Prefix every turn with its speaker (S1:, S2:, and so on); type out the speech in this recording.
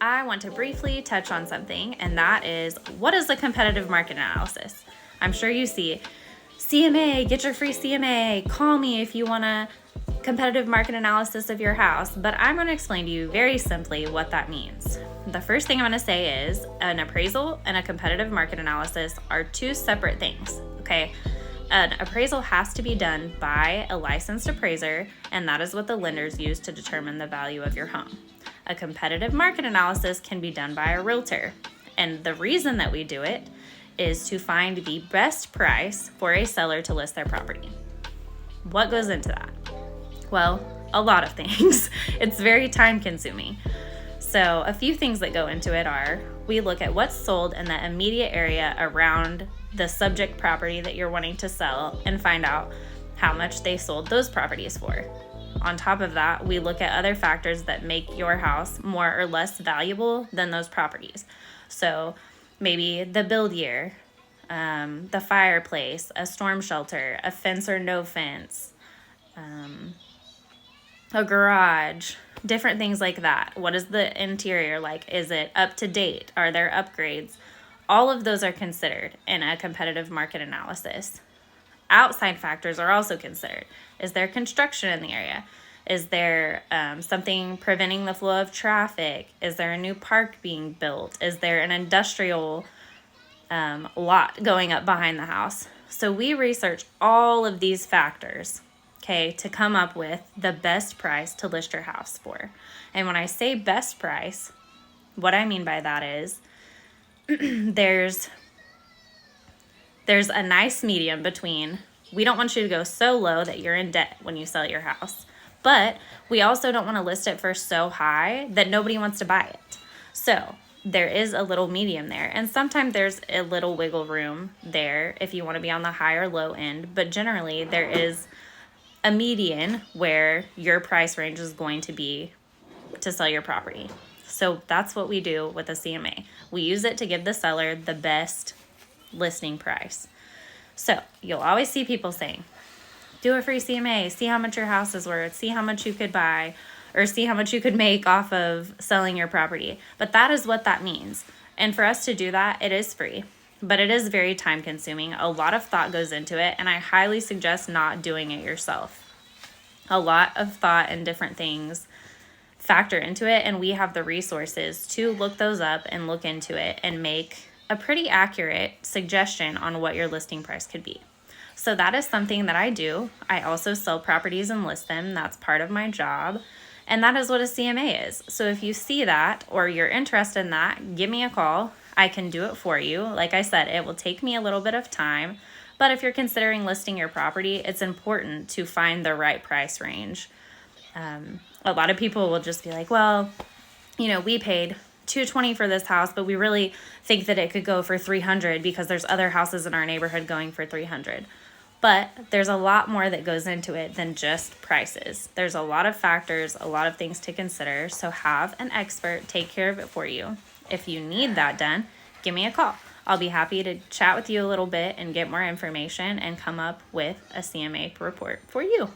S1: I want to briefly touch on something, and that is, what is a competitive market analysis? I'm sure you see CMA, get your free CMA, call me if you want a competitive market analysis of your house, but I'm going to explain to you very simply what that means. The first thing I'm going to say is an appraisal and a competitive market analysis are two separate things, okay? An appraisal has to be done by a licensed appraiser, and that is what the lenders use to determine the value of your home. A competitive market analysis can be done by a realtor, and the reason that we do it is to find the best price for a seller to list their property. What goes into that? Well, a lot of things. It's very time consuming. So a few things that go into it are, we look at what's sold in the immediate area around the subject property that you're wanting to sell and find out how much they sold those properties for. On top of that, we look at other factors that make your house more or less valuable than those properties. So maybe the build year, the fireplace, a storm shelter, a fence or no fence, a garage, different things like that. What is the interior like? Is it up to date? Are there upgrades? All of those are considered in a competitive market analysis. Outside factors are also considered. Is there construction in the area? Is there something preventing the flow of traffic? Is there a new park being built? Is there an industrial lot going up behind the house? So we research all of these factors, okay, to come up with the best price to list your house for. And when I say best price, what I mean by that is there's a nice medium between, we don't want you to go so low that you're in debt when you sell your house, but we also don't want to list it for so high that nobody wants to buy it. So there is a little medium there, and sometimes there's a little wiggle room there if you want to be on the high or low end, but generally there is a median where your price range is going to be to sell your property. So that's what we do with a CMA. We use it to give the seller the best listing price. So you'll always see people saying, do a free CMA, see how much your house is worth, see how much you could buy, or see how much you could make off of selling your property. But that is what that means. And for us to do that, it is free, but it is very time consuming. A lot of thought goes into it, and I highly suggest not doing it yourself. A lot of thought and different things factor into it, and we have the resources to look those up and look into it and make a pretty accurate suggestion on what your listing price could be. So that is something that I do. I also sell properties and list them. That's part of my job. And that is what a CMA is. So if you see that or you're interested in that, give me a call. I can do it for you. Like I said, it will take me a little bit of time. But if you're considering listing your property, it's important to find the right price range. A lot of people will just be like, well, we paid $220 for this house, but we really think that it could go for $300 because there's other houses in our neighborhood going for $300. But there's a lot more that goes into it than just prices. There's a lot of factors, a lot of things to consider. So have an expert take care of it for you. If you need that done, give me a call. I'll be happy to chat with you a little bit and get more information and come up with a CMA report for you.